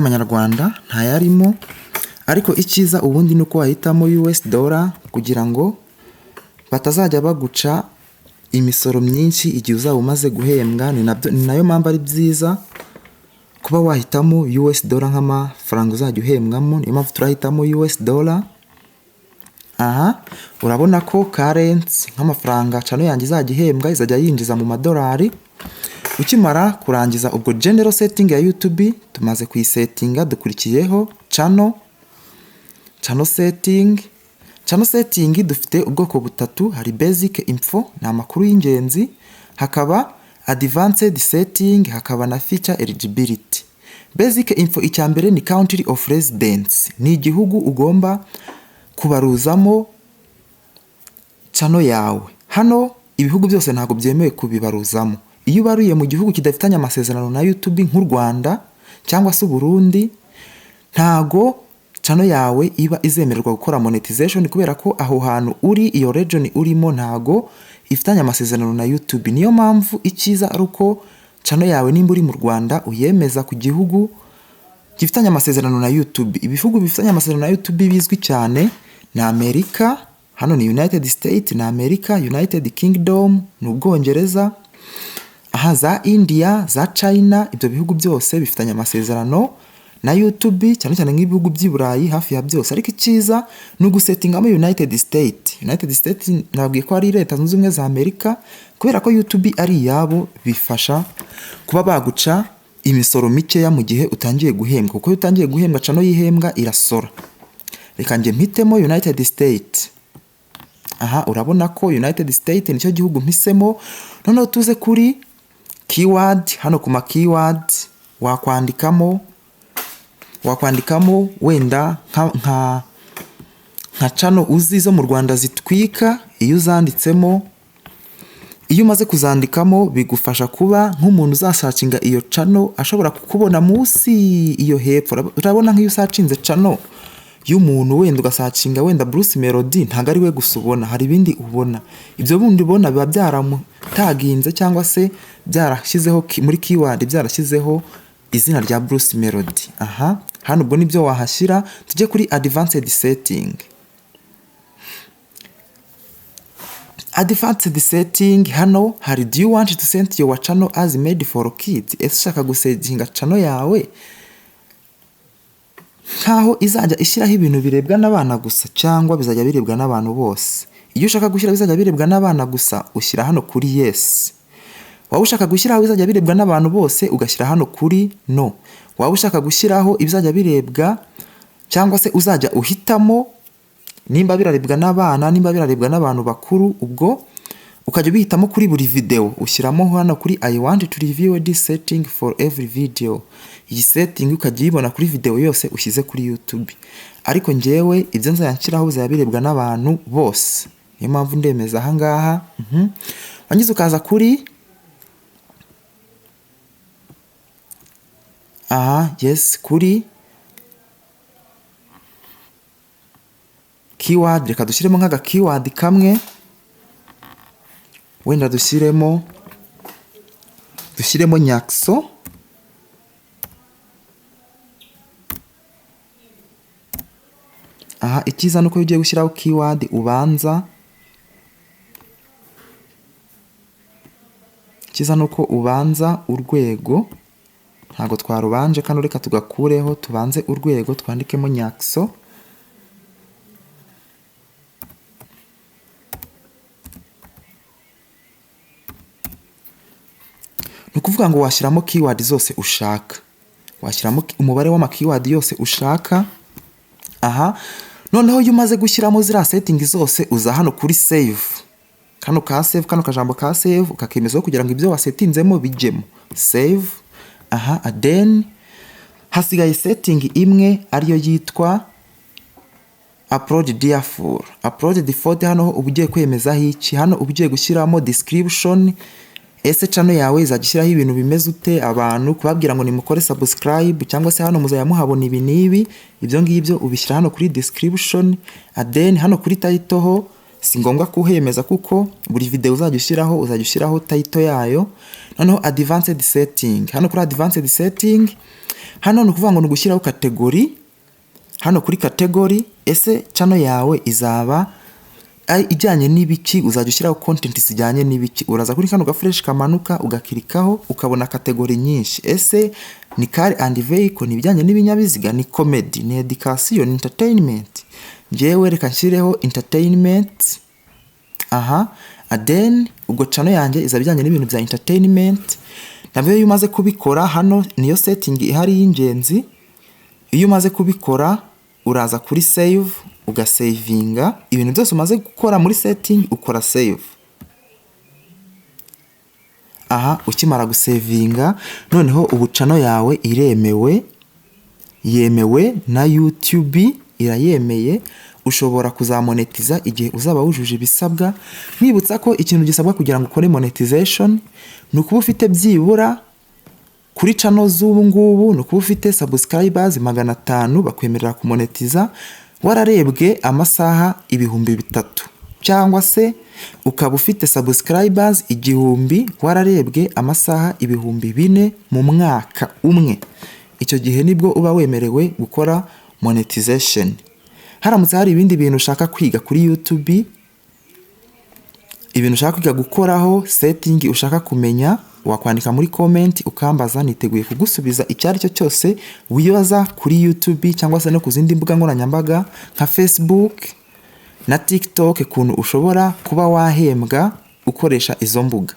Amanyarwanda ntayarimo, ariko icyiza ubundi nuko wahitamo US dollar kugira ngo batazajya baguca imisoro myinshi igihe uzaba umaze guhembwa. Ni nayo mpamvu ari byiza kuba wahitamo US dollar nk'amafaranga uzajya uhembwamo. Niyo mpamvu turahitamo US dollar. Aha urabona ko currency nk'amafaranga channel yanjye izajya ihembwa izajya yinjiza mu madolari. Ukimara kurangiza ubwo general setting ya YouTube tumaze kuyisettinga, dukurikiyeho channel setting. Dufite ubwoko butatu, hari basic info ni amakuru y'ingenzi, hakaba advanced setting, hakaba na feature eligibility. Basic info icyambere ni country of residence, ni igihugu ugomba kubaruzamo channel yawe. Hano ibihugu byose ntago byemewe kubibaruzamo. Iyo ubaruye mu gihugu kidafitanye amasezerano na YouTube nk'u Rwanda cyangwa se Burundi, ntago channel yawe iba izemererwa gukora monetization, kubera ko aho hantu uri, iyo region urimo ntago ifitanye amasezerano na YouTube. Niyo mpamvu icyiza ari uko channel yawe nimba uri mu Rwanda uyemeza ku gihugu gifitanye amasezerano na YouTube. Ibihugu bifitanye amasezerano na YouTube bizwi cyane na Amerika, hano ni United States na Amerika, United Kingdom ni Ubwongereza, aha za India, za China. Ibyo bihugu byose bifitanye amasezerano na YouTube, cyane cyane nk'ibihugu by'i Burayi hafi ya byose. Ariko icyiza ni ugusettingamo United States. United States nabwiye ko ari Leta Zunze Ubumwe za Amerika, kubera ko YouTube ari iyabo, bifasha kuba baguca imisoro mikeya mu gihe utangiye guhembwa, kuko iyo utangiye guhembwa channel yihembwa irasora. Reka njye mpitemo United States. Aha urabona ko United States nicyo gihugu mpisemo. Noneho tuze kuri keyword. Hano ku ma keyword wakwandikamo wenda nka channel uzi zo mu Rwanda zitwika. Iyo uzanditsemo, iyo umaze kuzandikamo, bigufasha kuba nk'umuntu uzasacinga iyo channel ashobora kukubona munsi iyo hepfo. Urabona nk'iyo usacinze channel y'umuntu wenda ugasacinga wenda Bruce Melody, ntago ari we gusa ubona, hari ibindi ubona. Ibyo bundi ubona biba byaramutaginze cyangwa se byarashyizeho muri keyword, byarashyizeho izina rya Bruce Melody. Aha hano ubwo nibyo wahashyira. Tujye kuri advanced setting. Advanced setting hano hari do you want to set your channel as made for kids? Ese ushaka gusettinga channel yawe nkaho izajya ishyiraho ibintu birebwa n'abana gusa cyangwa bizajya birebwa n'abantu bose? Iyo ushaka gushyira bizajya birebwa n'abana gusa ushyira hano kuri yes. Waba ushaka gushyiraho bizajya birebwa n'abantu bose ugashyira hano kuri no. Waba ushaka gushyiraho ibizajya birebwa cyangwa se uzajya uhitamo nimba birarebwa n'abana, nimba birarebwa n'abantu bakuru, ubwo ukajya bihitamo kuri buri video. Ushyiramo hano kuri I want to review this setting for every video. Iyi setting ukajya uyibona kuri video yose ushyize kuri YouTube. Ariko njyewe ibyo nzayanshyiraho bizajya birebwa n'abantu bose, niyo mpamvu ndemeza aha ngaha. Wangize ukaza kuri yes, kuri keyword. Reka dushyiremo nk'aga keyword kamwe, wenda dushyiremo nyakso. Aha icyiza nuko iyo ugiye gushyiraho keyword ubanza urwego, ntago twarubanje. Kano reka tugakureho, tubanze urwego twandikemo nyakso. Nukuvuga ngo washyiramo keyword zose ushaka, washyiramo umubare w'ama keyword yose ushaka. Aha noneho iyo umaze gushyiramo zira setting zose uza hano kuri save. Kano kajambo ka save ukakemezaho kugira ngo ibyo wasetinzemo bijyemo save. Aha then hasigaye setting imwe ariyo yitwa upload default. Upload default hano uba ugiye kwemezaho iki? Hano uba ugiye gushyiramo description. Ese channel yawe izagishyiraho ibintu bimeze ute, abantu kubabwira ngo nimukore subscribe cyangwa se hano muzaya muhabona ibi nibi. Ibyo ngibyo ubishyira hano kuri description. Then hano kuri title ho si ngombwa kuhemeza kuko buri video uzajya ushyiraho title yayo. Noneho advanced setting, hano kuri advanced setting, hano ni ukuvuga ngo ni ugushyiraho category. Hano kuri category, ese channel yawe izaba ijyanye n'ibiki, uzajya ushyiraho content zijyanye n'ibiki. Uraza kuri kano gafresh kamanuka ugakirikaho ukabona category nyinshi. Ese ni car and vehicle, ni bijyanye n'ibinyabiziga, ni comedy, ni education, ni entertainment. Njewe reka nshyireho entertainment. Then ubwo channel yanjye izabijyanye n'ibintu bya entertainment. Nabyo iyo umaze kubikora, hano niyo setting ihari y'ingenzi. Iyo umaze kubikora uraza kuri save ugasavinga. Ibintu byose umaze gukora muri setting ukora save. Ukimara gusavinga, noneho ubu channel yawe iremewe, yemewe na YouTube, irayemeye. Ushobora kuzamonetiza igihe uzaba wujuje ibisabwa. Mwibutsa ko ikintu gisabwa kugira ngo ukore monetization ni ukuba ufite byibura kuri channel z'ubu ngubu, ni ukuba ufite subscribers 500 bakwemerera kumonetiza, wararebwe amasaha 3000, cyangwa se ukaba ufite subscribers 1000 wararebwe amasaha 4000 mu mwaka umwe. Icyo gihe nibwo uba wemerewe gukora monetization. Haramutse hari ibindi bintu ushaka kwiga kuri YouTube, ibintu ushaka kwiga gukoraho, setting ushaka kumenya, wakwandika muri comment ukambaza, niteguye kugusubiza icyo ari cyo cyose wibaza kuri YouTube cyangwa se no ku zindi mbuga nkoranyambaga nka Facebook na TikTok, kuntu ushobora kuba wahembwa ukoresha izo mbuga.